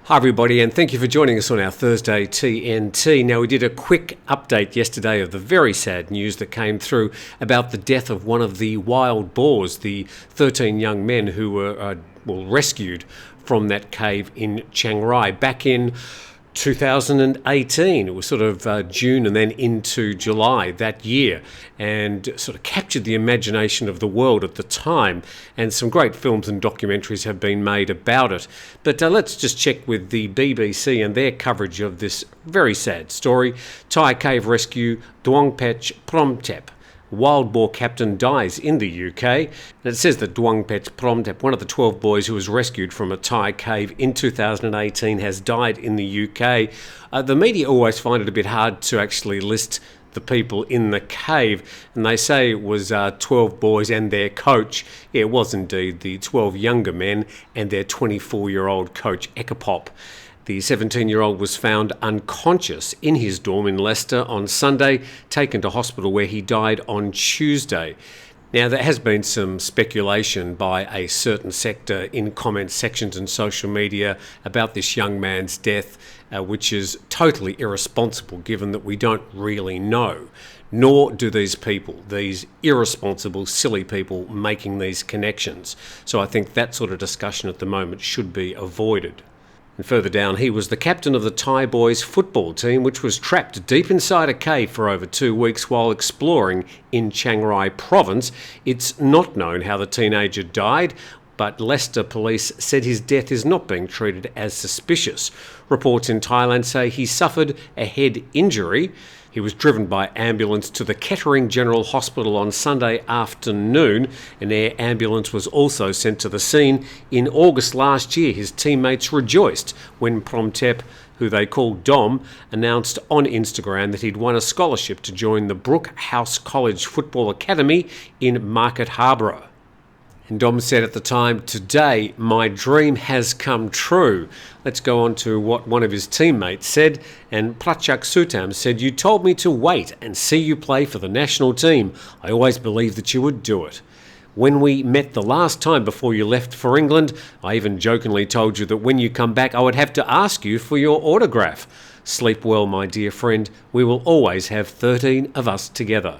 Hi everybody, and thank you for joining us on our Thursday TNT. Now, we did a quick update yesterday of the very sad news that came through about the death of one of the wild boars, the 13 young men who were rescued from that cave in Chiang Rai back in 2018. It was sort of June and then into July that year, and sort of captured the imagination of the world at the time, and some great films and documentaries have been made about it. But let's just check with the BBC and their coverage of this very sad story. Thai cave rescue, Duangpetch Phromthep. Wild boar captain dies in the UK. And it says that Duangpetch Phromthep, one of the 12 boys who was rescued from a Thai cave in 2018, has died in the UK. The media always find it a bit hard to actually list the people in the cave, and they say it was 12 boys and their coach. Yeah, it was indeed the 12 younger men and their 24-year-old coach, Ekapop. The 17-year-old was found unconscious in his dorm in Leicester on Sunday, taken to hospital where he died on Tuesday. Now, there has been some speculation by a certain sector in comment sections and social media about this young man's death, which is totally irresponsible given that we don't really know. Nor do these people, these irresponsible, silly people making these connections. So I think that sort of discussion at the moment should be avoided. And further down, he was the captain of the Thai boys football team, which was trapped deep inside a cave for over 2 weeks while exploring in Chiang Rai province. It's not known how the teenager died, but Leicester police said his death is not being treated as suspicious. Reports in Thailand say he suffered a head injury. He was driven by ambulance to the Kettering General Hospital on Sunday afternoon. An air ambulance was also sent to the scene. In August last year, his teammates rejoiced when Phromthep, who they called Dom, announced on Instagram that he'd won a scholarship to join the Brookhouse College Football Academy in Market Harborough. And Dom said at the time, "Today, my dream has come true." Let's go on to what one of his teammates said. And Prachak Sutam said, "You told me to wait and see you play for the national team. I always believed that you would do it. When we met the last time before you left for England, I even jokingly told you that when you come back, I would have to ask you for your autograph. Sleep well, my dear friend. We will always have 13 of us together."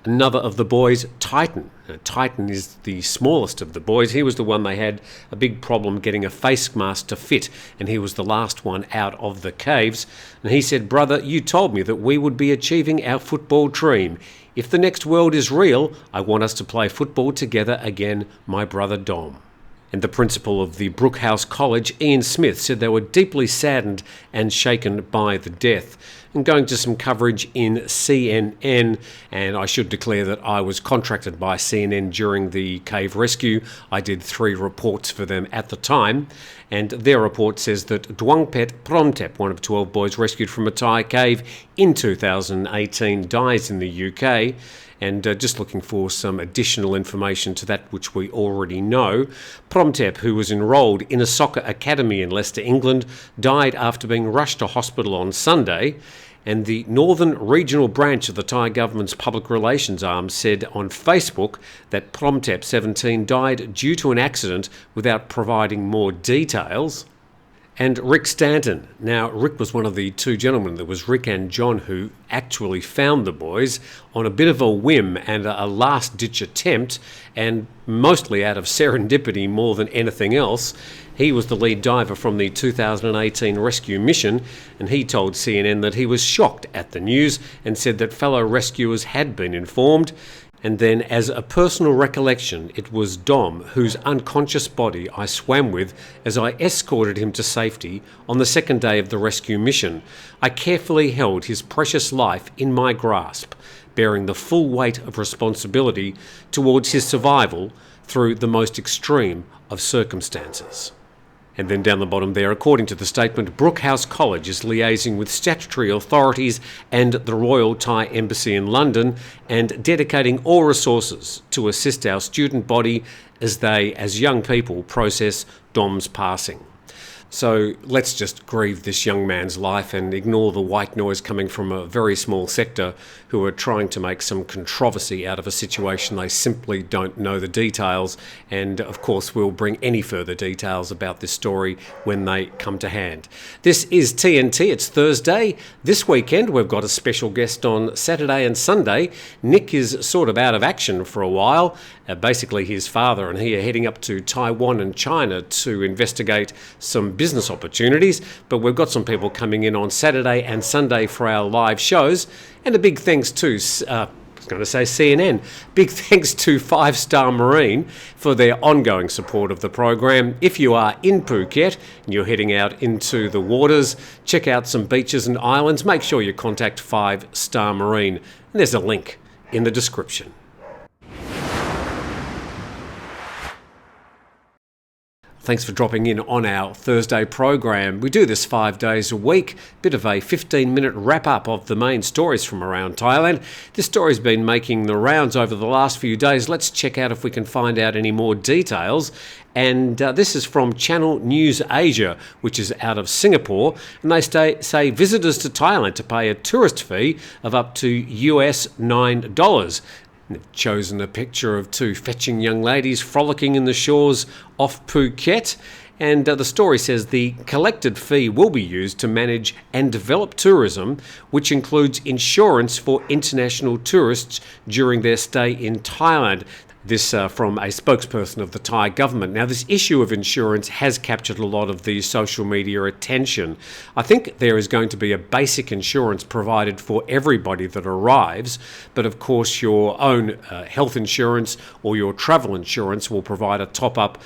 Another of the boys, Titan. Now, Titan is the smallest of the boys. He was the one they had a big problem getting a face mask to fit, and he was the last one out of the caves. And he said, "Brother, you told me that we would be achieving our football dream. If the next world is real, I want us to play football together again, my brother Dom." And the principal of the Brookhouse College, Ian Smith, said they were deeply saddened and shaken by the death. And going to some coverage in CNN, and I should declare that I was contracted by CNN during the cave rescue. I did 3 reports for them at the time, and their report says that Duangpetch Phromthep, one of 12 boys rescued from a Thai cave in 2018, dies in the UK. And just looking for some additional information to that which we already know. Phromthep, who was enrolled in a soccer academy in Leicester, England, died after being rushed to hospital on Sunday. And the Northern Regional Branch of the Thai government's public relations arm said on Facebook that Phromthep, 17, died due to an accident without providing more details. And Rick Stanton. Now, Rick was one of the 2 gentlemen. There was Rick and John who actually found the boys on a bit of a whim and a last-ditch attempt, and mostly out of serendipity more than anything else. He was the lead diver from the 2018 rescue mission, and he told CNN that he was shocked at the news and said that fellow rescuers had been informed. And then, as a personal recollection, it was Dom whose unconscious body I swam with as I escorted him to safety on the second day of the rescue mission. I carefully held his precious life in my grasp, bearing the full weight of responsibility towards his survival through the most extreme of circumstances. And then down the bottom there, according to the statement, Brookhouse College is liaising with statutory authorities and the Royal Thai Embassy in London and dedicating all resources to assist our student body as they, as young people, process Dom's passing. So let's just grieve this young man's life and ignore the white noise coming from a very small sector who are trying to make some controversy out of a situation they simply don't know the details. And of course, we'll bring any further details about this story when they come to hand. This is TNT. It's Thursday. This weekend, we've got a special guest on Saturday and Sunday. Nick is sort of out of action for a while. Basically, his father and he are heading up to Taiwan and China to investigate some business opportunities, but we've got some people coming in on Saturday and Sunday for our live shows, and a big thanks to I was going to say CNN. Big thanks to 5 Star Marine for their ongoing support of the program. If you are in Phuket and you're heading out into the waters, check out some beaches and islands, make sure you contact 5 Star Marine. And there's a link in the description. Thanks for dropping in on our Thursday program. We do this 5 days a week, bit of a 15-minute wrap-up of the main stories from around Thailand. This story's been making the rounds over the last few days. Let's check out if we can find out any more details. And this is from Channel News Asia, which is out of Singapore. And they say visitors to Thailand to pay a tourist fee of up to US $9. They've chosen a picture of 2 fetching young ladies frolicking in the shores off Phuket. And the story says the collected fee will be used to manage and develop tourism, which includes insurance for international tourists during their stay in Thailand. This from a spokesperson of the Thai government. Now, this issue of insurance has captured a lot of the social media attention. I think there is going to be a basic insurance provided for everybody that arrives, but of course your own health insurance or your travel insurance will provide a top-up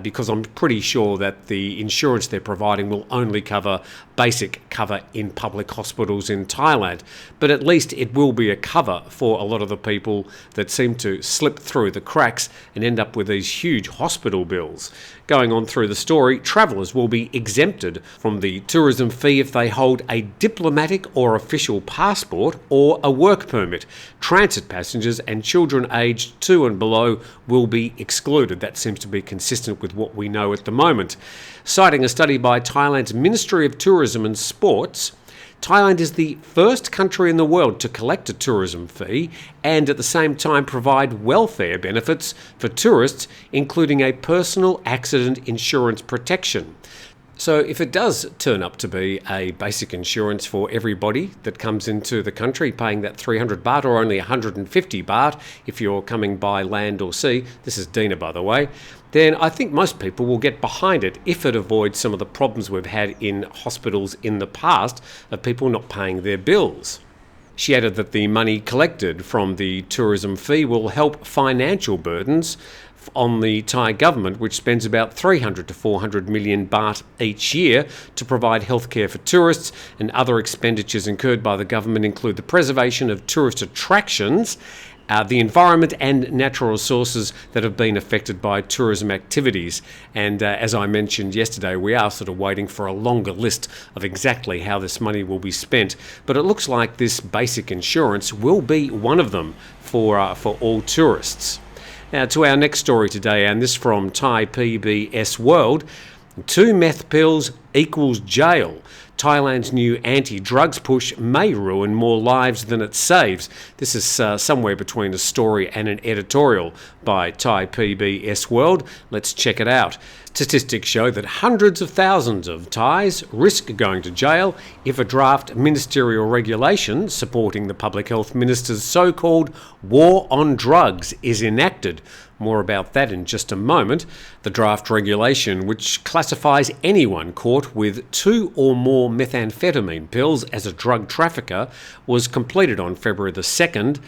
because I'm pretty sure that the insurance they're providing will only cover basic cover in public hospitals in Thailand. But at least it will be a cover for a lot of the people that seem to slip through the cracks and end up with these huge hospital bills. Going on through the story, travellers will be exempted from the tourism fee if they hold a diplomatic or official passport or a work permit. Transit passengers and children aged 2 and below will be excluded. That seems to be consistent with what we know at the moment. Citing a study by Thailand's Ministry of Tourism and Sports, Thailand is the first country in the world to collect a tourism fee and at the same time provide welfare benefits for tourists, including a personal accident insurance protection. So if it does turn up to be a basic insurance for everybody that comes into the country, paying that 300 baht or only 150 baht if you're coming by land or sea, this is Dina by the way, then I think most people will get behind it if it avoids some of the problems we've had in hospitals in the past of people not paying their bills. She added that the money collected from the tourism fee will help financial burdens on the Thai government, which spends about 300 to 400 million baht each year to provide healthcare for tourists, and other expenditures incurred by the government include the preservation of tourist attractions, the environment and natural resources that have been affected by tourism activities. And as I mentioned yesterday, we are sort of waiting for a longer list of exactly how this money will be spent. But it looks like this basic insurance will be one of them for all tourists. Now to our next story today, and this from Thai PBS World. 2 meth pills equals jail. Thailand's new anti-drugs push may ruin more lives than it saves. This is somewhere between a story and an editorial by Thai PBS World. Let's check it out. Statistics show that hundreds of thousands of Thais risk going to jail if a draft ministerial regulation supporting the public health minister's so-called war on drugs is enacted. More about that in just a moment. The draft regulation, which classifies anyone caught with 2 or more methamphetamine pills as a drug trafficker, was completed on February the 2nd.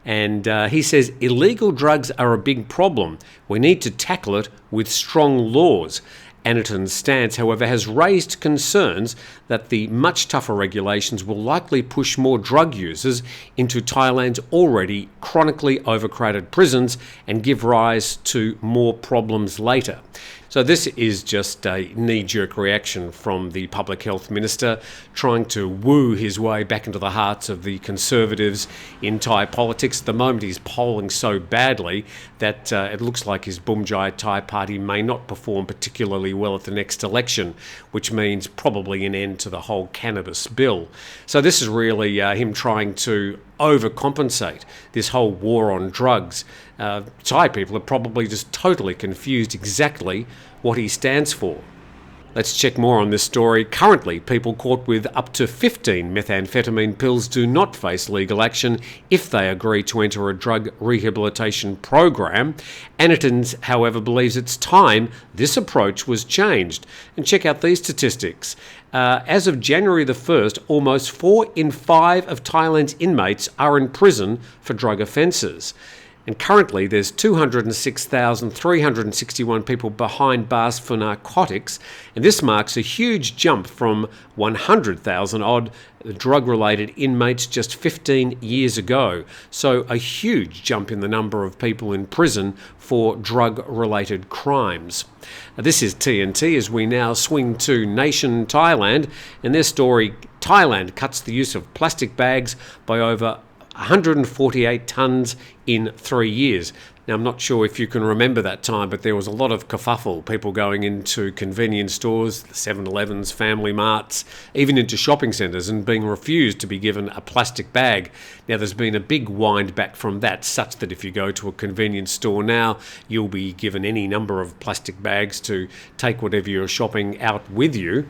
And he says illegal drugs are a big problem. We need to tackle it with strong laws. Anutin's stance, however, has raised concerns that the much tougher regulations will likely push more drug users into Thailand's already chronically overcrowded prisons and give rise to more problems later. So this is just a knee-jerk reaction from the Public Health Minister trying to woo his way back into the hearts of the Conservatives in Thai politics. At the moment he's polling so badly that it looks like his Bumjai Thai party may not perform particularly well at the next election, which means probably an end to the whole cannabis bill. So this is really him trying to overcompensate this whole war on drugs. Thai people are probably just totally confused exactly what he stands for. Let's check more on this story. Currently, people caught with up to 15 methamphetamine pills do not face legal action if they agree to enter a drug rehabilitation program. Anutin, however, believes it's time this approach was changed. And check out these statistics. As of January the 1st, almost 4 in 5 of Thailand's inmates are in prison for drug offences. And currently there's 206,361 people behind bars for narcotics, and this marks a huge jump from 100,000 odd drug-related inmates just 15 years ago. So a huge jump in the number of people in prison for drug-related crimes. This is TNT as we now swing to nation Thailand, and their story, Thailand cuts the use of plastic bags by over 148 tonnes in 3 years. Now, I'm not sure if you can remember that time, but there was a lot of kerfuffle, people going into convenience stores, the 7-Elevens, Family Marts, even into shopping centres and being refused to be given a plastic bag. Now, there's been a big wind back from that, such that if you go to a convenience store now, you'll be given any number of plastic bags to take whatever you're shopping out with you.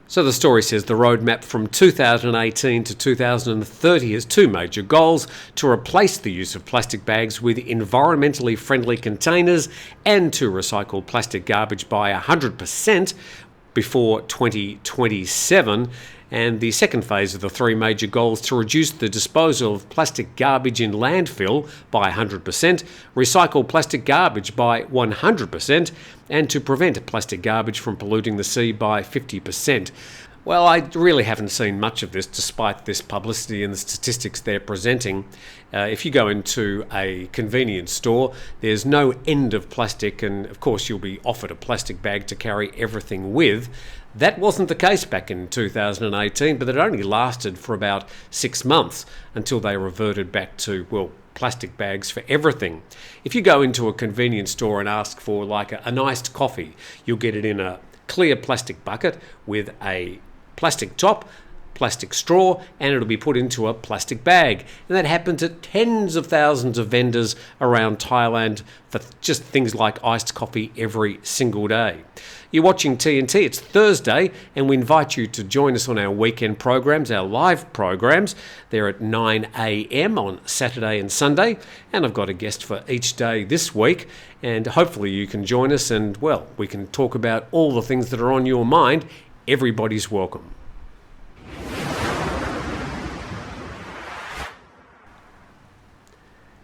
So the story says the roadmap from 2018 to 2030 has 2 major goals: to replace the use of plastic bags with environmentally friendly containers and to recycle plastic garbage by 100% before 2027. And the second phase of the 3 major goals to reduce the disposal of plastic garbage in landfill by 100%, recycle plastic garbage by 100%, and to prevent plastic garbage from polluting the sea by 50%. Well, I really haven't seen much of this despite this publicity and the statistics they're presenting. If you go into a convenience store, there's no end of plastic, and of course you'll be offered a plastic bag to carry everything with. That wasn't the case back in 2018, but it only lasted for about 6 months until they reverted back to, well, plastic bags for everything. If you go into a convenience store and ask for like an iced coffee, you'll get it in a clear plastic bucket with a plastic top, plastic straw, and it'll be put into a plastic bag. And that happens at tens of thousands of vendors around Thailand for just things like iced coffee every single day. You're watching TNT, it's Thursday, and we invite you to join us on our weekend programs, our live programs. They're at 9 a.m. on Saturday and Sunday, and I've got a guest for each day this week, and hopefully you can join us and, well, we can talk about all the things that are on your mind. Everybody's welcome.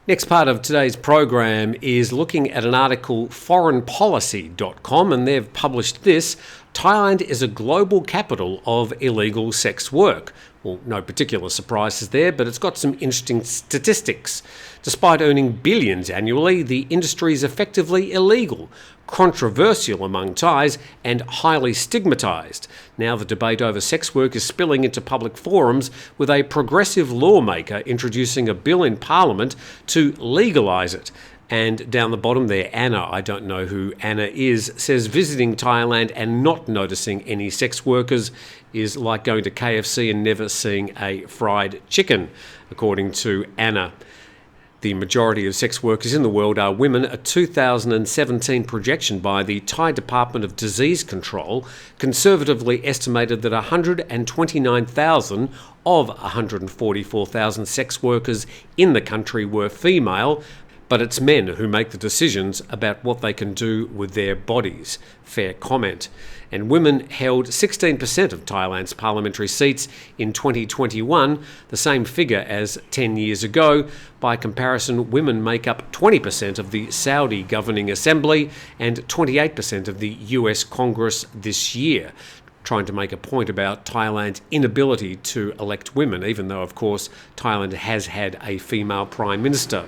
Next part of today's program is looking at an article, foreignpolicy.com, and they've published this: Thailand is a global capital of illegal sex work. Well, no particular surprises there, but it's got some interesting statistics. Despite earning billions annually, the industry is effectively illegal, controversial among Thais, and highly stigmatised. Now the debate over sex work is spilling into public forums, with a progressive lawmaker introducing a bill in Parliament to legalise it. And down the bottom there, Anna, I don't know who Anna is, says visiting Thailand and not noticing any sex workers is like going to KFC and never seeing a fried chicken, according to Anna. The majority of sex workers in the world are women. A 2017 projection by the Thai Department of Disease Control conservatively estimated that 129,000 of 144,000 sex workers in the country were female, but it's men who make the decisions about what they can do with their bodies. Fair comment. And women held 16% of Thailand's parliamentary seats in 2021, the same figure as 10 years ago. By comparison, women make up 20% of the Saudi governing assembly and 28% of the US Congress this year, trying to make a point about Thailand's inability to elect women, even though, of course, Thailand has had a female prime minister.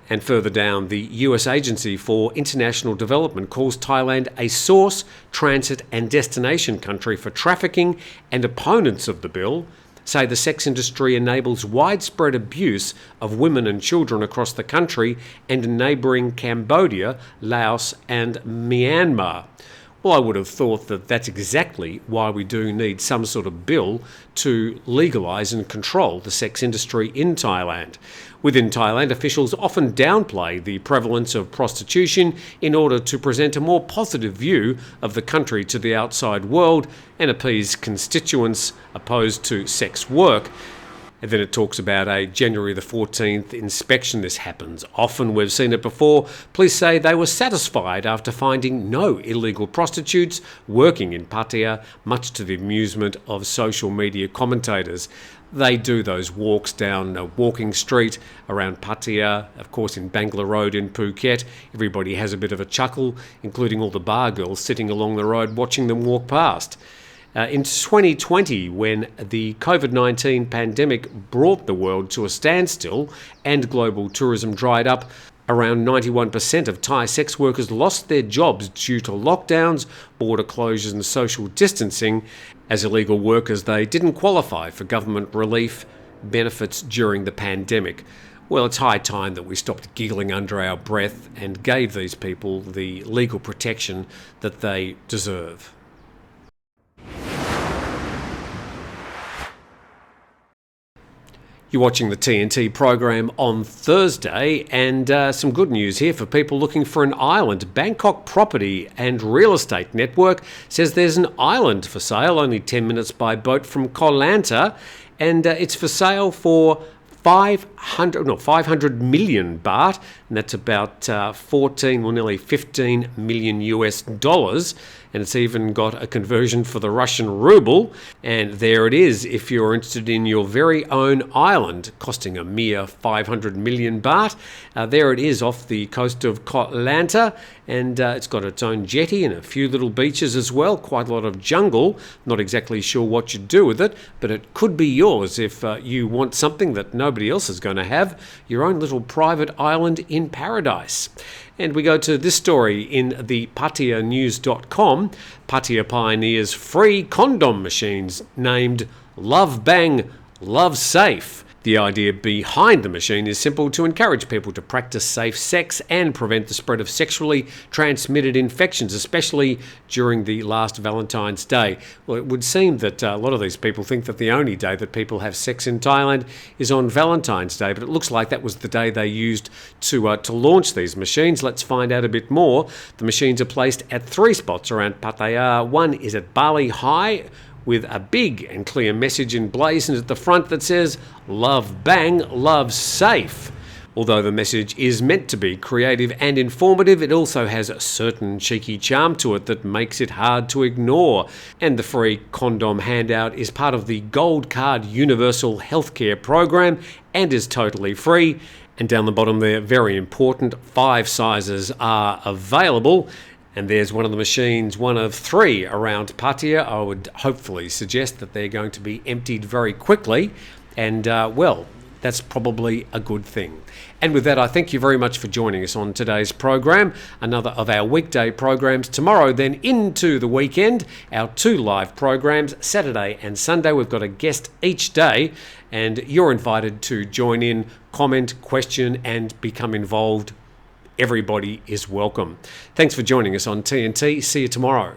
And further down, the US Agency for International Development calls Thailand a source, transit and destination country for trafficking, and opponents of the bill say the sex industry enables widespread abuse of women and children across the country and in neighbouring Cambodia, Laos and Myanmar. Well, I would have thought that that's exactly why we do need some sort of bill to legalise and control the sex industry in Thailand. Within Thailand, officials often downplay the prevalence of prostitution in order to present a more positive view of the country to the outside world and appease constituents opposed to sex work. And then it talks about a January the 14th inspection. This happens often. We've seen it before. Police say they were satisfied after finding no illegal prostitutes working in Pattaya, much to the amusement of social media commentators. They do those walks down Walking Street around Pattaya, of course in Bangla Road in Phuket. Everybody has a bit of a chuckle, including all the bar girls sitting along the road watching them walk past. In 2020, when the COVID-19 pandemic brought the world to a standstill and global tourism dried up, around 91% of Thai sex workers lost their jobs due to lockdowns, border closures and social distancing. As illegal workers, they didn't qualify for government relief benefits during the pandemic. Well, it's high time that we stopped giggling under our breath and gave these people the legal protection that they deserve. You're watching the TNT program on Thursday, and some good news here for people looking for an island. Bangkok Property and Real Estate Network says there's an island for sale only 10 minutes by boat from Koh Lanta, and it's for sale for 500 million baht, and that's about nearly 15 million US dollars. And it's even got a conversion for the Russian ruble. And there it is, if you're interested in your very own island, costing a mere 500 million baht. There it is off the coast of Koh Lanta, and it's got its own jetty and a few little beaches as well, quite a lot of jungle. Not exactly sure what you do with it, but it could be yours if you want something that nobody else is going to have, your own little private island in paradise. And we go to this story in the PattayaNews.com. Pattaya pioneers free condom machines named Love Bang, Love Safe. The idea behind the machine is simple: to encourage people to practice safe sex and prevent the spread of sexually transmitted infections, especially during the last Valentine's Day. Well, it would seem that a lot of these people think that the only day that people have sex in Thailand is on Valentine's Day, but it looks like that was the day they used to launch these machines. Let's find out a bit more. The machines are placed at 3 spots around Pattaya. One is at Bali High, with a big and clear message emblazoned at the front that says, "Love Bang, Love Safe." Although the message is meant to be creative and informative, it also has a certain cheeky charm to it that makes it hard to ignore. And the free condom handout is part of the Gold Card Universal Healthcare program and is totally free. And down the bottom there, very important, 5 sizes are available. And there's one of the machines, one of 3 around Pattaya. I would hopefully suggest that they're going to be emptied very quickly. And, well, that's probably a good thing. And with that, I thank you very much for joining us on today's program. Another of our weekday programs. Tomorrow, then into the weekend, our 2 live programs, Saturday and Sunday. We've got a guest each day, and you're invited to join in, comment, question, and become involved. Everybody is welcome. Thanks for joining us on TNT. See you tomorrow.